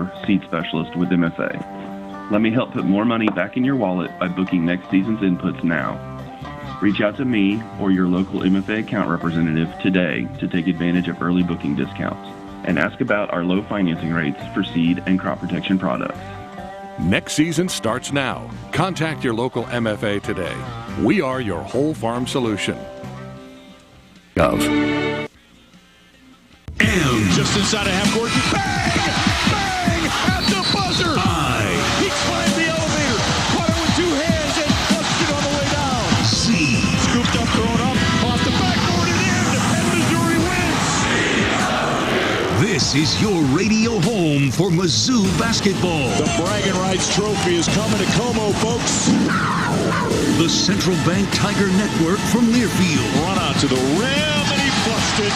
DeVore, seed specialist with MFA. Let me help put more money back in your wallet by booking next season's inputs now. Reach out to me or your local MFA account representative today to take advantage of early booking discounts and ask about our low financing rates for seed and crop protection products. Next season starts now. Contact your local MFA today. We are your whole farm solution. And just inside a half court, bang! Bang! At the buzzer! He climbed the elevator, caught it with two hands, and clutched it on the way down. Scooped up, thrown up, off the backboard and in, and Missouri wins! This is your radio home for Mizzou basketball. The bragging rights trophy is coming to Como, folks. The Central Bank Tiger Network from Learfield. Run out to the rim, and he flushed it.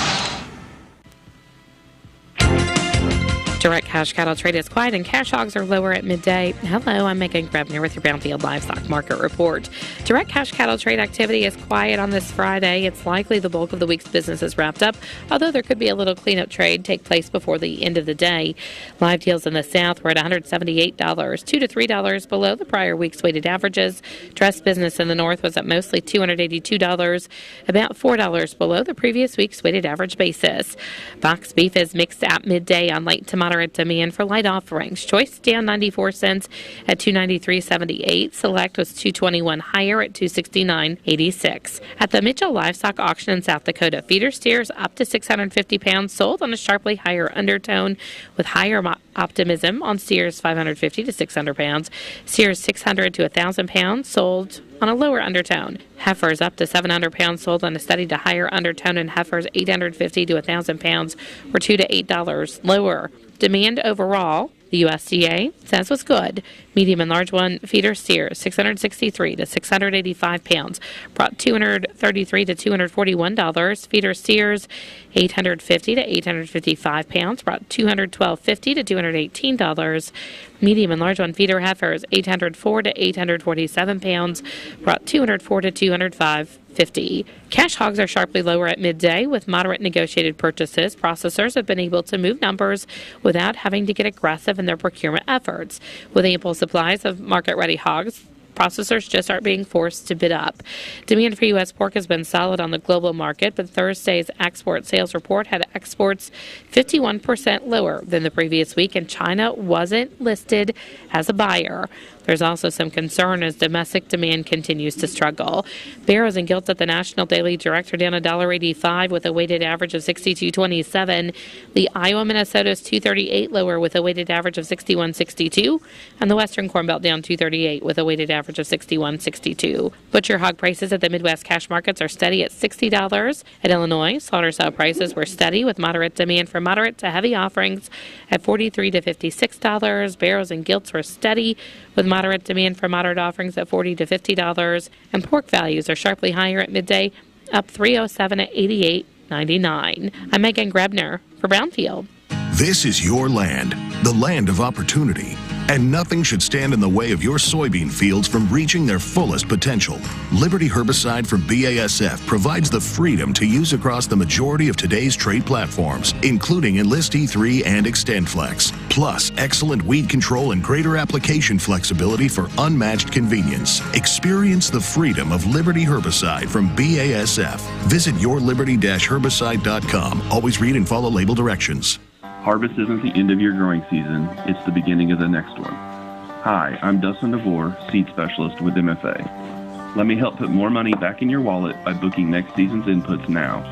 Direct cash cattle trade is quiet and cash hogs are lower at midday. Hello, I'm Megan Grebner with your Brownfield Livestock Market Report. Direct cash cattle trade activity is quiet on this Friday. It's likely the bulk of the week's business is wrapped up, although there could be a little cleanup trade take place before the end of the day. Live deals in the South were at $178, $2 to $3 below the prior week's weighted averages. Dress business in the North was at mostly $282, about $4 below the previous week's weighted average basis. Box beef is mixed at midday on light to moderate demand for light offerings. Choice down 94 cents at $293.78. Select was $221 higher at $269.86. At the Mitchell Livestock Auction in South Dakota, feeder steers up to 650 pounds sold on a sharply higher undertone with higher optimism on steers 550 to 600 pounds. Steers 600 to 1,000 pounds sold on a lower undertone. Heifers up to 700 pounds sold on a steady to higher undertone, and heifers 850 to 1,000 pounds were $2 to $8 lower. Demand overall, the USDA says was good. Medium and large one feeder steers 663 to 685 pounds brought $233 to $241. Feeder steers 850 to 855 pounds brought $212.50 to $218. Medium and large one feeder heifers 804 to 847 pounds brought $204 to $205.50. Cash hogs are sharply lower at midday with moderate negotiated purchases. Processors have been able to move numbers without having to get aggressive in their procurement efforts. With ample supplies of market-ready hogs, processors just aren't being forced to bid up. Demand for U.S. pork has been solid on the global market, but Thursday's export sales report had exports 51% lower than the previous week, and China wasn't listed as a buyer. There's also some concern as domestic demand continues to struggle. Barrows and Gilts at the National Daily Direct are down $1.85 with a weighted average of 62.27. The Iowa Minnesota is $2.38 lower with a weighted average of 61.62, and the Western Corn Belt down $2.38 with a weighted average of 61.62. Butcher hog prices at the Midwest cash markets are steady at $60. At Illinois, slaughter sale prices were steady with moderate demand for moderate to heavy offerings at $43 to $56. Barrows and Gilts were steady with moderate demand for moderate offerings at $40 to $50, and pork values are sharply higher at midday, up $307 at $88.99. I'm Megan Grebner for Brownfield. This is your land, the land of opportunity, and nothing should stand in the way of your soybean fields from reaching their fullest potential. Liberty Herbicide from BASF provides the freedom to use across the majority of today's trait platforms, including Enlist E3 and XtendFlex, plus excellent weed control and greater application flexibility for unmatched convenience. Experience the freedom of Liberty Herbicide from BASF. Visit yourliberty-herbicide.com. Always read and follow label directions. Harvest isn't the end of your growing season, it's the beginning of the next one. Hi, I'm Dustin DeVore, seed specialist with MFA. Let me help put more money back in your wallet by booking next season's inputs now.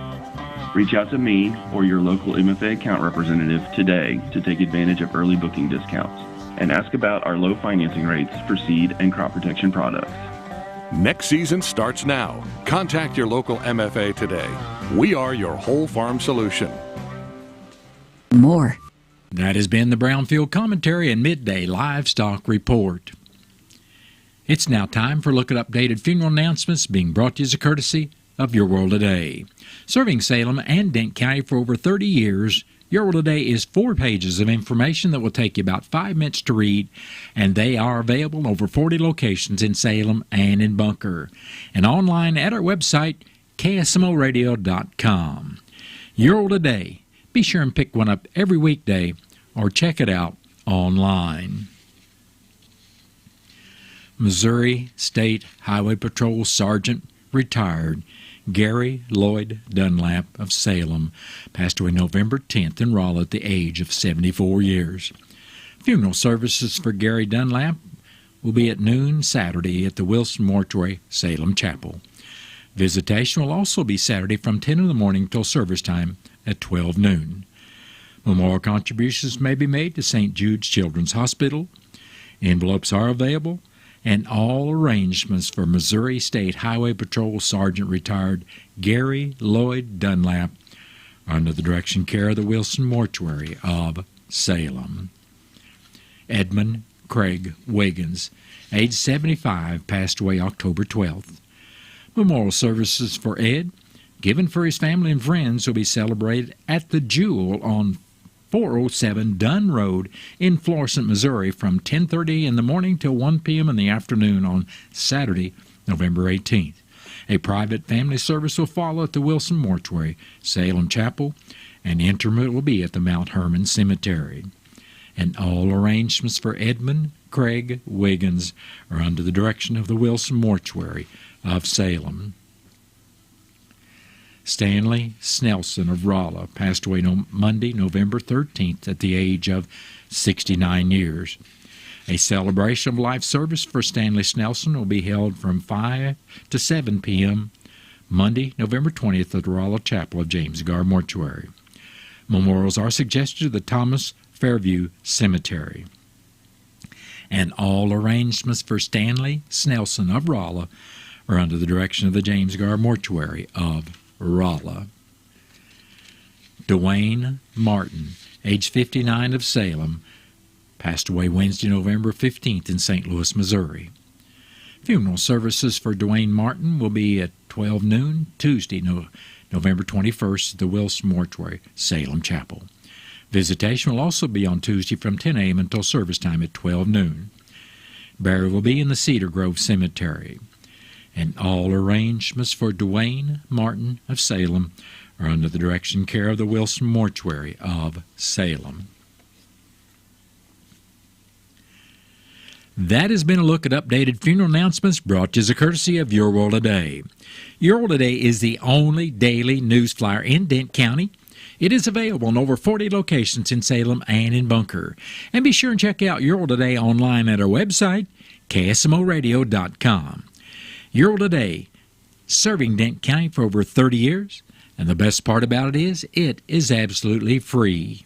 Reach out to me or your local MFA account representative today to take advantage of early booking discounts and ask about our low financing rates for seed and crop protection products. Next season starts now. Contact your local MFA today. We are your whole farm solution. More. That has been the Brownfield Commentary and Midday Livestock Report. It's now time for a look at updated funeral announcements being brought to you as a courtesy of Your World Today. Serving Salem and Dent County for over 30 years, Your World Today is 4 pages of information that will take you about 5 minutes to read, and they are available in over 40 locations in Salem and in Bunker, and online at our website, KSMOradio.com. Your World Today. Be sure and pick one up every weekday or check it out online. Missouri State Highway Patrol Sergeant retired Gary Lloyd Dunlap of Salem passed away November 10th in Raleigh at the age of 74 years. Funeral services for Gary Dunlap will be at noon Saturday at the Wilson Mortuary, Salem Chapel. Visitation will also be Saturday from 10 in the morning till service time at 12 noon. Memorial contributions may be made to St. Jude's Children's Hospital. Envelopes are available, and all arrangements for Missouri State Highway Patrol Sergeant retired Gary Lloyd Dunlap are under the direction and care of the Wilson Mortuary of Salem. Edmund Craig Wiggins, age 75, passed away October 12th. Memorial services for Ed, given for his family and friends, will be celebrated at the Jewel on 407 Dunn Road in Florissant, Missouri from 10:30 in the morning till 1 p.m. in the afternoon on Saturday, November 18th. A private family service will follow at the Wilson Mortuary, Salem Chapel, and interment will be at the Mount Hermon Cemetery. And all arrangements for Edmund Craig Wiggins are under the direction of the Wilson Mortuary of Salem. Stanley Snelson of Rolla passed away Monday, November 13th at the age of 69 years. A celebration of life service for Stanley Snelson will be held from 5 to 7 p.m. Monday, November 20th at the Rolla Chapel of James Gar Mortuary. Memorials are suggested to the Thomas Fairview Cemetery. And all arrangements for Stanley Snelson of Rolla are under the direction of the James Gar Mortuary of Rolla. Dwayne Martin, age 59 of Salem, passed away Wednesday, November 15th in St. Louis, Missouri. Funeral services for Dwayne Martin will be at 12 noon Tuesday, November 21st at the Wilson Mortuary, Salem Chapel. Visitation will also be on Tuesday from 10 a.m. until service time at 12 noon. Burial will be in the Cedar Grove Cemetery. And all arrangements for Dwayne Martin of Salem are under the direction and care of the Wilson Mortuary of Salem. That has been a look at updated funeral announcements brought to you as a courtesy of Your World Today. Your World Today is the only daily news flyer in Dent County. It is available in over 40 locations in Salem and in Bunker. And be sure and check out Your World Today online at our website, KSMOradio.com. Your World Today, serving Dent County for over 30 years. And the best part about it is absolutely free.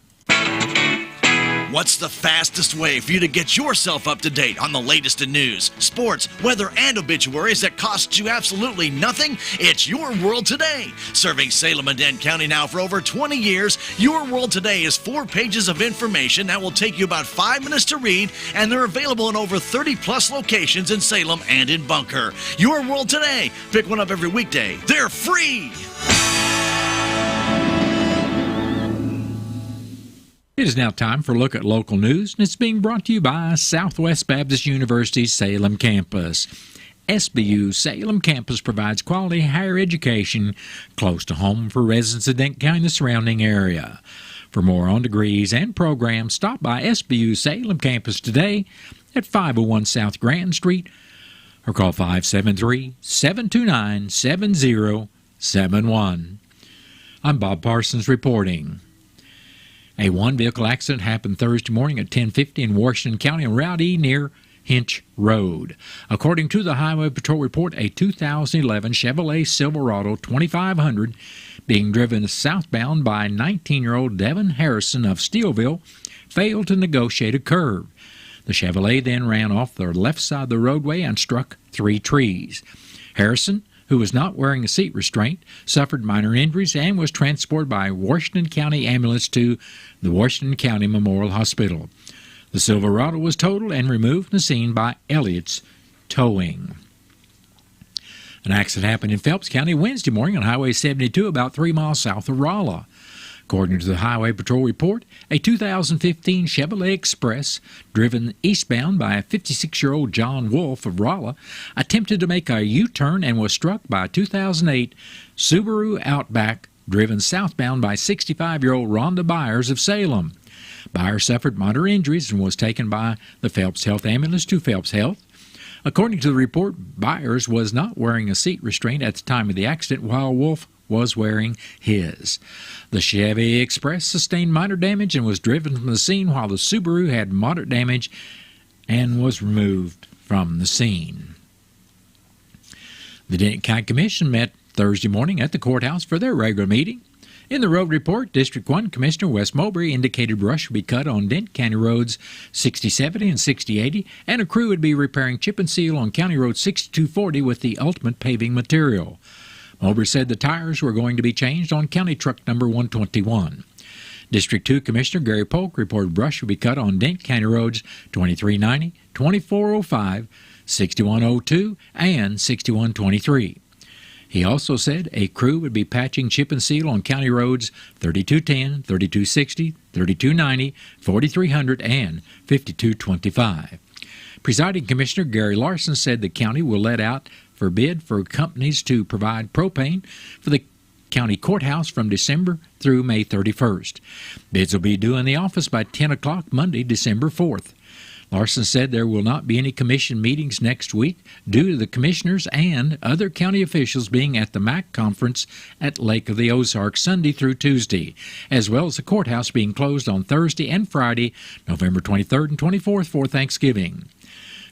What's the fastest way for you to get yourself up to date on the latest in news, sports, weather, and obituaries that costs you absolutely nothing? It's Your World Today. Serving Salem and Dent County now for over 20 years, Your World Today is 4 pages of information that will take you about 5 minutes to read, and they're available in over 30-plus locations in Salem and in Bunker. Your World Today. Pick one up every weekday. They're free. It is now time for a look at local news, and it's being brought to you by Southwest Baptist University's Salem campus. SBU Salem campus provides quality higher education close to home for residents of Dent County and the surrounding area. For more on degrees and programs, stop by SBU Salem campus today at 501 South Grand Street or call 573-729-7071. I'm Bob Parsons reporting. A one-vehicle accident happened Thursday morning at 10:50 in Washington County on Route E near Hinch Road. According to the Highway Patrol report, a 2011 Chevrolet Silverado 2500 being driven southbound by 19-year-old Devin Harrison of Steelville failed to negotiate a curve. The Chevrolet then ran off the left side of the roadway and struck 3 trees. Harrison, who was not wearing a seat restraint, suffered minor injuries and was transported by Washington County ambulance to the Washington County Memorial Hospital. The Silverado was totaled and removed from the scene by Elliott's Towing. An accident happened in Phelps County Wednesday morning on Highway 72 about 3 miles south of Rolla. According to the Highway Patrol report, a 2015 Chevrolet Express, driven eastbound by a 56-year-old John Wolf of Rolla, attempted to make a U-turn and was struck by a 2008 Subaru Outback, driven southbound by 65-year-old Rhonda Byers of Salem. Byers suffered minor injuries and was taken by the Phelps Health ambulance to Phelps Health. According to the report, Byers was not wearing a seat restraint at the time of the accident, while Wolf was wearing his. The Chevy Express sustained minor damage and was driven from the scene, while the Subaru had moderate damage and was removed from the scene. The Denton County Commission met Thursday morning at the courthouse for their regular meeting. In the road report, District 1 Commissioner Wes Mowbray indicated brush would be cut on Denton County roads 6070 and 6080, and a crew would be repairing chip and seal on County Road 6240 with the ultimate paving material. Mowbray said the tires were going to be changed on County Truck number 121. District 2 Commissioner Gary Polk reported brush would be cut on Denton County roads 2390, 2405, 6102, and 6123. He also said a crew would be patching chip and seal on county roads 3210, 3260, 3290, 4300, and 5225. Presiding Commissioner Gary Larson said the county will let out for bid for companies to provide propane for the county courthouse from December through May 31st. Bids will be due in the office by 10 o'clock Monday, December 4th. Larson said there will not be any commission meetings next week due to the commissioners and other county officials being at the MAC conference at Lake of the Ozarks Sunday through Tuesday, as well as the courthouse being closed on Thursday and Friday, November 23rd and 24th for Thanksgiving.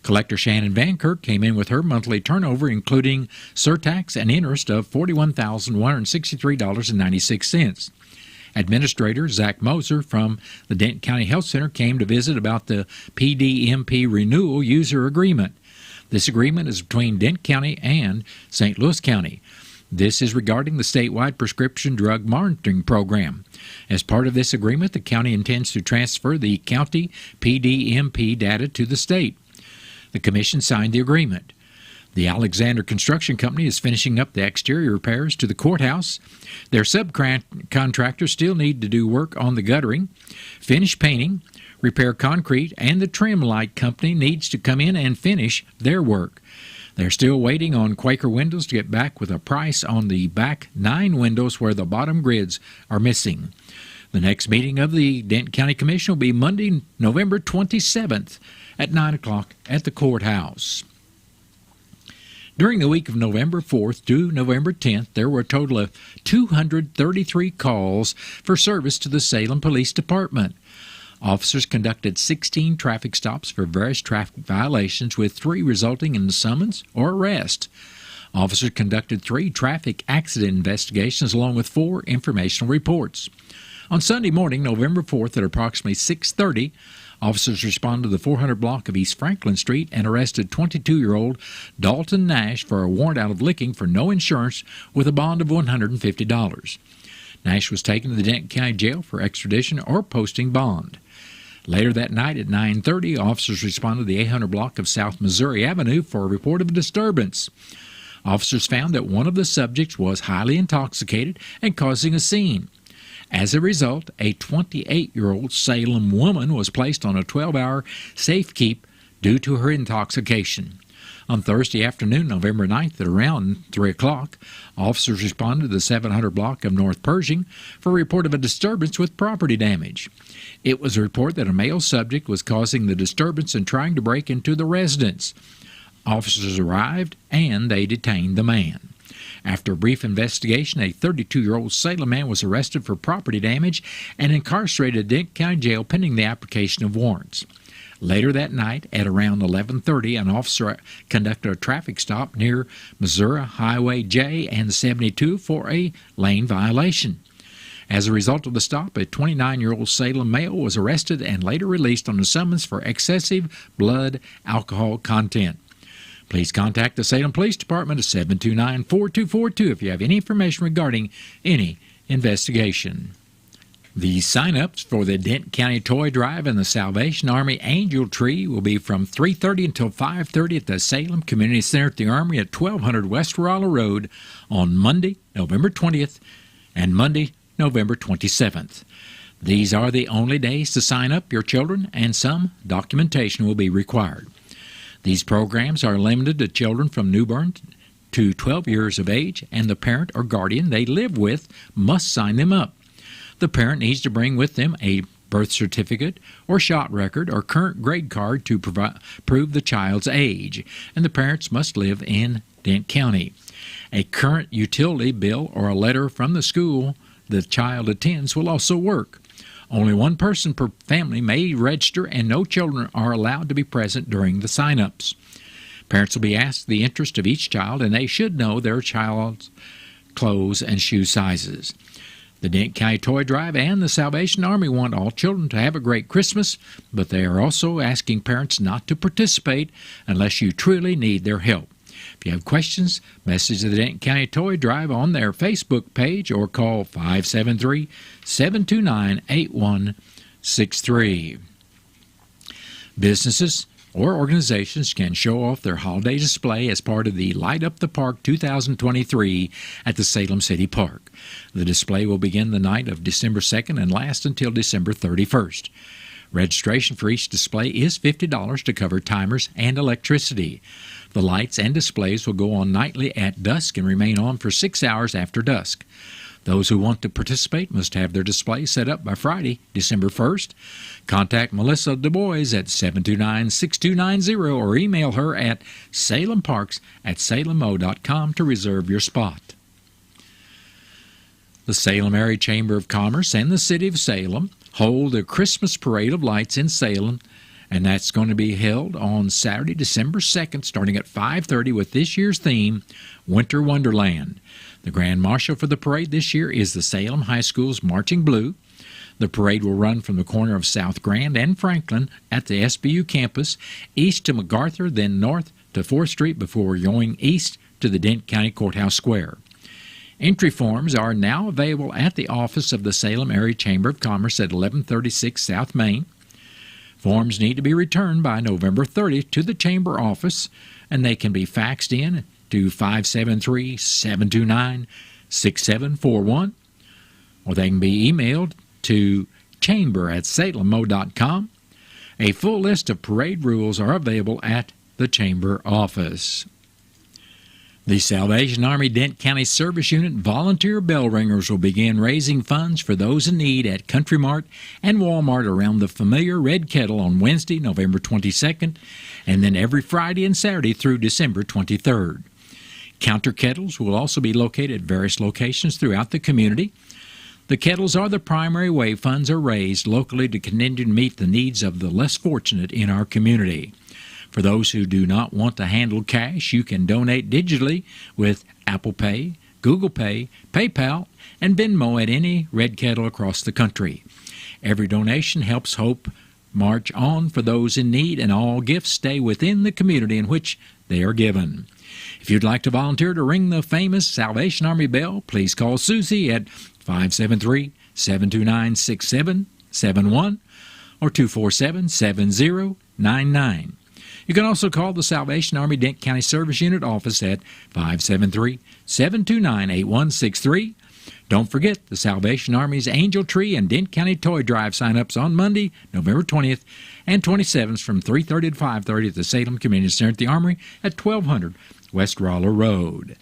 Collector Shannon Van Kirk came in with her monthly turnover, including surtax and interest, of $41,163.96. Administrator Zach Moser from the Denton County Health Center came to visit about the PDMP renewal user agreement. This agreement is between Denton County and St. Louis County. This is regarding the statewide prescription drug monitoring program. As part of this agreement, the county intends to transfer the county PDMP data to the state. The commission signed the agreement. The Alexander Construction Company is finishing up the exterior repairs to the courthouse. Their subcontractors still need to do work on the guttering, finish painting, repair concrete, and the trim light company needs to come in and finish their work. They're still waiting on Quaker Windows to get back with a price on the back 9 windows where the bottom grids are missing. The next meeting of the Denton County Commission will be Monday, November 27th at 9 o'clock at the courthouse. During the week of November 4th to November 10th, there were a total of 233 calls for service to the Salem Police Department. Officers conducted 16 traffic stops for various traffic violations, with 3 resulting in a summons or arrest. Officers conducted 3 traffic accident investigations along with 4 informational reports. On Sunday morning, November 4th at approximately 6:30, officers responded to the 400 block of East Franklin Street and arrested 22-year-old Dalton Nash for a warrant out of licking for no insurance with a bond of $150. Nash was taken to the Denton County Jail for extradition or posting bond. Later that night at 9:30, officers responded to the 800 block of South Missouri Avenue for a report of a disturbance. Officers found that one of the subjects was highly intoxicated and causing a scene. As a result, a 28-year-old Salem woman was placed on a 12-hour safe keep due to her intoxication. On Thursday afternoon, November 9th, at around 3 o'clock, officers responded to the 700 block of North Pershing for a report of a disturbance with property damage. It was a report that a male subject was causing the disturbance and trying to break into the residence. Officers arrived and they detained the man. After a brief investigation, a 32-year-old Salem man was arrested for property damage and incarcerated at Denton County Jail pending the application of warrants. Later that night, at around 11:30, an officer conducted a traffic stop near Missouri Highway J and 72 for a lane violation. As a result of the stop, a 29-year-old Salem male was arrested and later released on a summons for excessive blood alcohol content. Please contact the Salem Police Department at 729-4242 if you have any information regarding any investigation. The sign-ups for the Denton County Toy Drive and the Salvation Army Angel Tree will be from 3:30 until 5:30 at the Salem Community Center at the Armory at 1200 West Rolla Road on Monday, November 20th and Monday, November 27th. These are the only days to sign up your children, and some documentation will be required. These programs are limited to children from newborn to 12 years of age, and the parent or guardian they live with must sign them up. The parent needs to bring with them a birth certificate or shot record or current grade card to prove the child's age, and the parents must live in Dent County. A current utility bill or a letter from the school the child attends will also work. Only one person per family may register, and no children are allowed to be present during the sign-ups. Parents will be asked the interest of each child, and they should know their child's clothes and shoe sizes. The Dent County Toy Drive and the Salvation Army want all children to have a great Christmas, but they are also asking parents not to participate unless you truly need their help. If you have questions, message the Dent County Toy Drive on their Facebook page or call 573-729-8163. Businesses or organizations can show off their holiday display as part of the Light Up the Park 2023 at the Salem City Park. The display will begin the night of December 2nd and last until December 31st. Registration for each display is $50 to cover timers and electricity. The lights and displays will go on nightly at dusk and remain on for 6 hours after dusk. Those who want to participate must have their display set up by Friday, December 1st. Contact Melissa Du Bois at 729-6290 or email her at salemparks@salemo.com to reserve your spot. The Salem Area Chamber of Commerce and the City of Salem hold a Christmas Parade of Lights in Salem, and that's going to be held on Saturday, December 2nd, starting at 5:30 with this year's theme, Winter Wonderland. The Grand Marshal for the parade this year is the Salem High School's Marching Blue. The parade will run from the corner of South Grand and Franklin at the SBU campus, east to MacArthur, then north to 4th Street before going east to the Dent County Courthouse Square. Entry forms are now available at the office of the Salem Area Chamber of Commerce at 1136 South Main. Forms need to be returned by November 30th to the Chamber office, and they can be faxed in to 573-729-6741, or they can be emailed to chamber@salemo.com. A full list of parade rules are available at the Chamber office. The Salvation Army Dent County Service Unit volunteer bell ringers will begin raising funds for those in need at Country Mart and Walmart around the familiar Red Kettle on Wednesday, November 22nd, and then every Friday and Saturday through December 23rd. Counter kettles will also be located at various locations throughout the community. The kettles are the primary way funds are raised locally to continue to meet the needs of the less fortunate in our community. For those who do not want to handle cash, you can donate digitally with Apple Pay, Google Pay, PayPal, and Venmo at any Red Kettle across the country. Every donation helps Hope march on for those in need, and all gifts stay within the community in which they are given. If you'd like to volunteer to ring the famous Salvation Army bell, please call Susie at 573-729-6771 or 247-7099. You can also call the Salvation Army Dent County Service Unit office at 573-729-8163. Don't forget the Salvation Army's Angel Tree and Dent County Toy Drive sign-ups on Monday, November 20th and 27th from 3:30 to 5:30 at the Salem Community Center at the Armory at 1200 West Roller Road.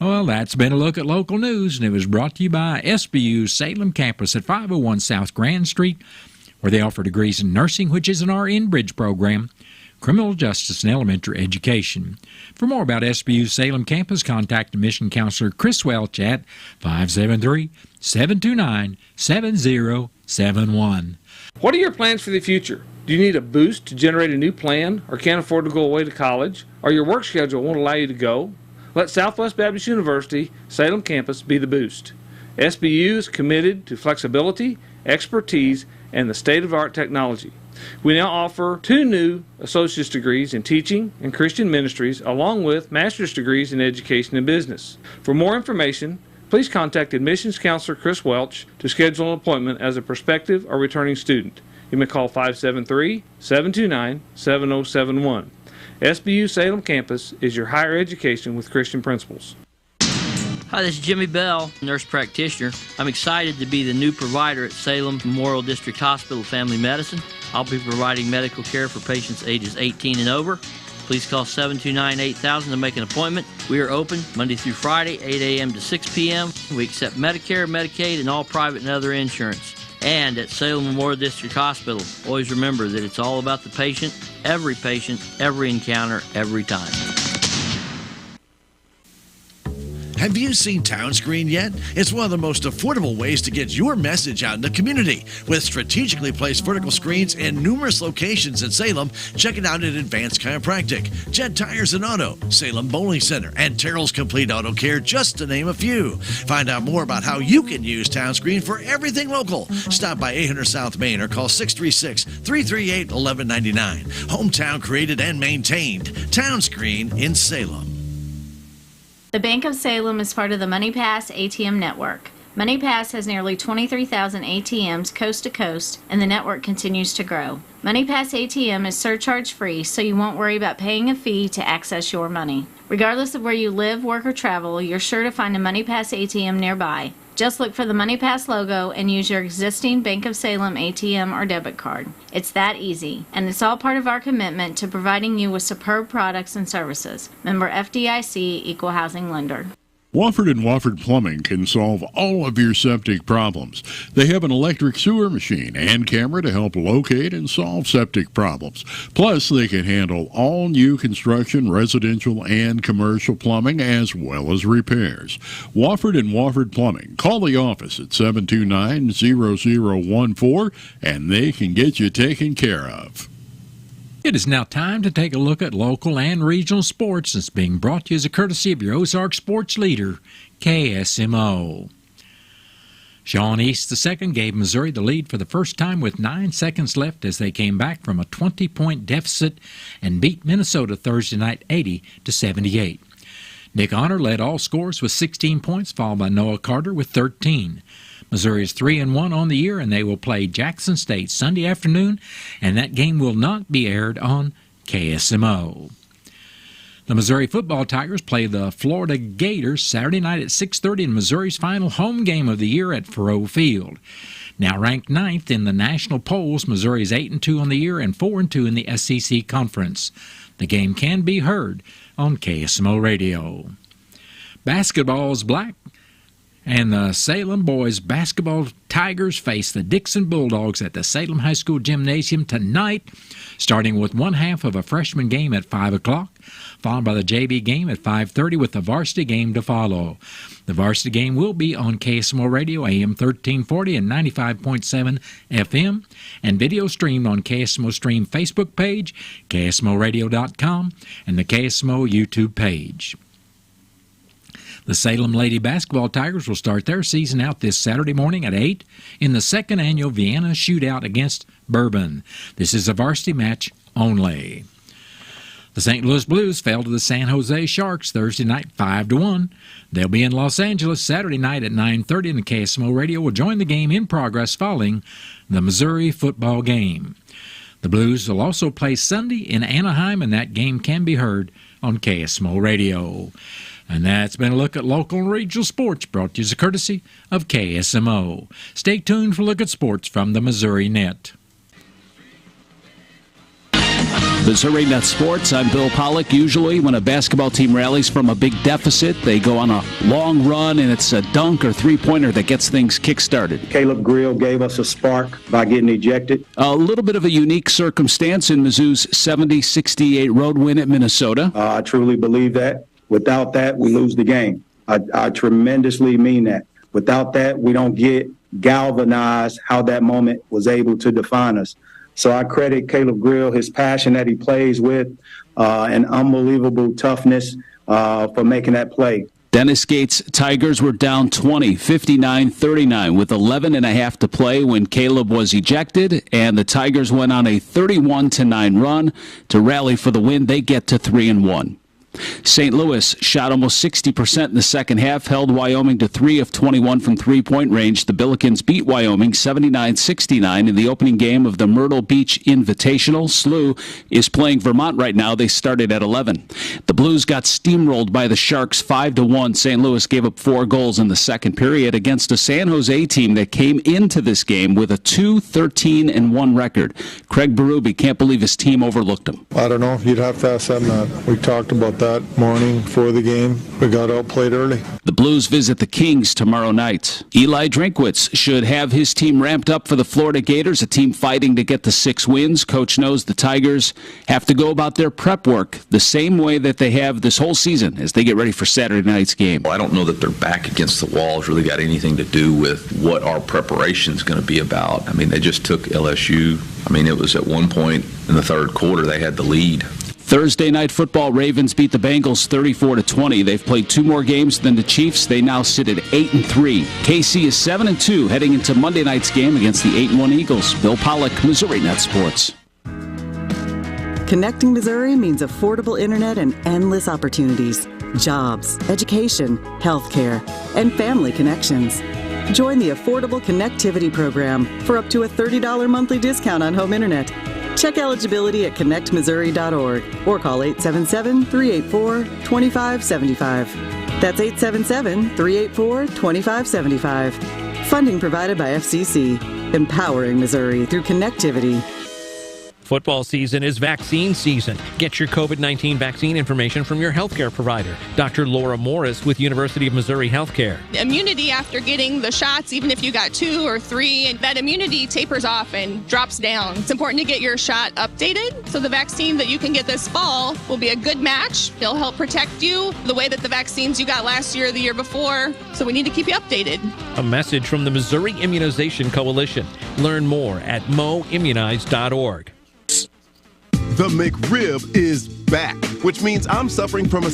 Well, that's been a look at local news, and it was brought to you by SBU's Salem campus at 501 South Grand Street, where they offer degrees in nursing, which is an RN Bridge program, criminal justice, and elementary education. For more about SBU's Salem campus, contact admission counselor Chris Welch at 573-729-7071. What are your plans for the future? Do you need a boost to generate a new plan, or can't afford to go away to college, or your work schedule won't allow you to go? Let Southwest Baptist University Salem campus be the boost. SBU is committed to flexibility, expertise, and the state-of-the-art technology. We now offer 2 new associate's degrees in teaching and Christian ministries, along with master's degrees in education and business. For more information, please contact admissions counselor Chris Welch to schedule an appointment as a prospective or returning student. You may call 573-729-7071. SBU Salem campus is your higher education with Christian principles. Hi, this is Jimmy Bell, nurse practitioner. I'm excited to be the new provider at Salem Memorial District Hospital Family Medicine. I'll be providing medical care for patients ages 18 and over. Please call 729-8000 to make an appointment. We are open Monday through Friday, 8 a.m. to 6 p.m. We accept Medicare, Medicaid, and all private and other insurance. And at Salem Memorial District Hospital, always remember that it's all about the patient, every encounter, every time. Have you seen Townscreen yet? It's one of the most affordable ways to get your message out in the community. With strategically placed vertical screens in numerous locations in Salem, check it out at Advanced Chiropractic, Jet Tires and Auto, Salem Bowling Center, and Terrell's Complete Auto Care, just to name a few. Find out more about how you can use Townscreen for everything local. Stop by 800 South Main or call 636-338-1199. Hometown created and maintained. Townscreen in Salem. The Bank of Salem is part of the MoneyPass ATM network. MoneyPass has nearly 23,000 ATMs coast to coast, and the network continues to grow. MoneyPass ATM is surcharge-free, so you won't worry about paying a fee to access your money. Regardless of where you live, work, or travel, you're sure to find a MoneyPass ATM nearby. Just look for the MoneyPass logo and use your existing Bank of Salem ATM or debit card. It's that easy, and it's all part of our commitment to providing you with superb products and services. Member FDIC, Equal Housing Lender. Wofford & Wofford Plumbing can solve all of your septic problems. They have an electric sewer machine and camera to help locate and solve septic problems. Plus, they can handle all new construction, residential, and commercial plumbing, as well as repairs. Wofford & Wofford Plumbing. Call the office at 729-0014, and they can get you taken care of. It is now time to take a look at local and regional sports. It's being brought to you as a courtesy of your Ozark sports leader, KSMO. Sean East II gave Missouri the lead for the first time with 9 seconds left as they came back from a 20-point deficit and beat Minnesota Thursday night 80-78. Nick Honor led all scores with 16 points, followed by Noah Carter with 13. Missouri is 3-1 on the year, and they will play Jackson State Sunday afternoon, and that game will not be aired on KSMO. The Missouri football Tigers play the Florida Gators Saturday night at 6:30 in Missouri's final home game of the year at Faurot Field. Now ranked 9th in the national polls, Missouri is 8-2 on the year and 4-2 in the SEC Conference. The game can be heard on KSMO Radio. Basketball is black, and the Salem boys basketball Tigers face the Dixon Bulldogs at the Salem High School Gymnasium tonight, starting with one half of a freshman game at 5 o'clock, followed by the JV game at 5:30 with the varsity game to follow. The varsity game will be on KSMO Radio, AM 1340 and 95.7 FM, and video streamed on KSMO Stream Facebook page, KSMORadio.com, and the KSMO YouTube page. The Salem Lady Basketball Tigers will start their season out this Saturday morning at 8 in the second annual Vienna Shootout against Bourbon. This is a varsity match only. The St. Louis Blues fell to the San Jose Sharks Thursday night 5-1. They'll be in Los Angeles Saturday night at 9:30, and the KSMO Radio will join the game in progress following the Missouri football game. The Blues will also play Sunday in Anaheim, and that game can be heard on KSMO Radio. And that's been a look at local and regional sports brought to you as a courtesy of KSMO. Stay tuned for a look at sports from the Missouri Net. Missouri Net Sports, I'm Bill Pollock. Usually when a basketball team rallies from a big deficit, they go on a long run, and it's a dunk or three-pointer that gets things kick-started. Caleb Grill gave us a spark by getting ejected. A little bit of a unique circumstance in Mizzou's 70-68 road win at Minnesota. I truly believe that. Without that, we lose the game. I tremendously mean that. Without that, we don't get galvanized how that moment was able to define us. So I credit Caleb Grill, his passion that he plays with, and unbelievable toughness for making that play. Dennis Gates' Tigers were down 20, 59-39, with 11 and a half to play when Caleb was ejected, and the Tigers went on a 31-9 run to rally for the win. They get to 3-1. St. Louis shot almost 60% in the second half, held Wyoming to 3 of 21 from three-point range. The Billikens beat Wyoming 79-69 in the opening game of the Myrtle Beach Invitational. SLU is playing Vermont right now. They started at 11. The Blues got steamrolled by the Sharks 5-1. St. Louis gave up 4 goals in the second period against a San Jose team that came into this game with a 2-13-1 record. Craig Berube can't believe his team overlooked him. I don't know. You'd have to ask them that. We talked about that morning for the game. We got out, played early. The Blues visit the Kings tomorrow night. Eli Drinkwitz should have his team ramped up for the Florida Gators, a team fighting to get the 6 wins. Coach knows the Tigers have to go about their prep work the same way that they have this whole season as they get ready for Saturday night's game. I don't know that their back against the wall has really got anything to do with what our preparation is going to be about. I mean, they just took LSU. I mean, it was at one point in the third quarter they had the lead. Thursday night football, Ravens beat the Bengals 34-20. They've played 2 more games than the Chiefs. They now sit at 8-3. KC is 7-2 heading into Monday night's game against the 8-1 Eagles. Bill Pollack, Missouri Net Sports. Connecting Missouri means affordable internet and endless opportunities, jobs, education, healthcare, and family connections. Join the Affordable Connectivity Program for up to a $30 monthly discount on home internet. Check eligibility at connectmissouri.org or call 877-384-2575. That's 877-384-2575. Funding provided by FCC, empowering Missouri through connectivity. Football season is vaccine season. Get your COVID-19 vaccine information from your healthcare provider. Dr. Laura Morris with University of Missouri Healthcare. Immunity after getting the shots, even if you got 2 or 3, and that immunity tapers off and drops down. It's important to get your shot updated. So the vaccine that you can get this fall will be a good match. It'll help protect you the way that the vaccines you got last year or the year before. So we need to keep you updated. A message from the Missouri Immunization Coalition. Learn more at moimmunize.org. The McRib is back, which means I'm suffering from a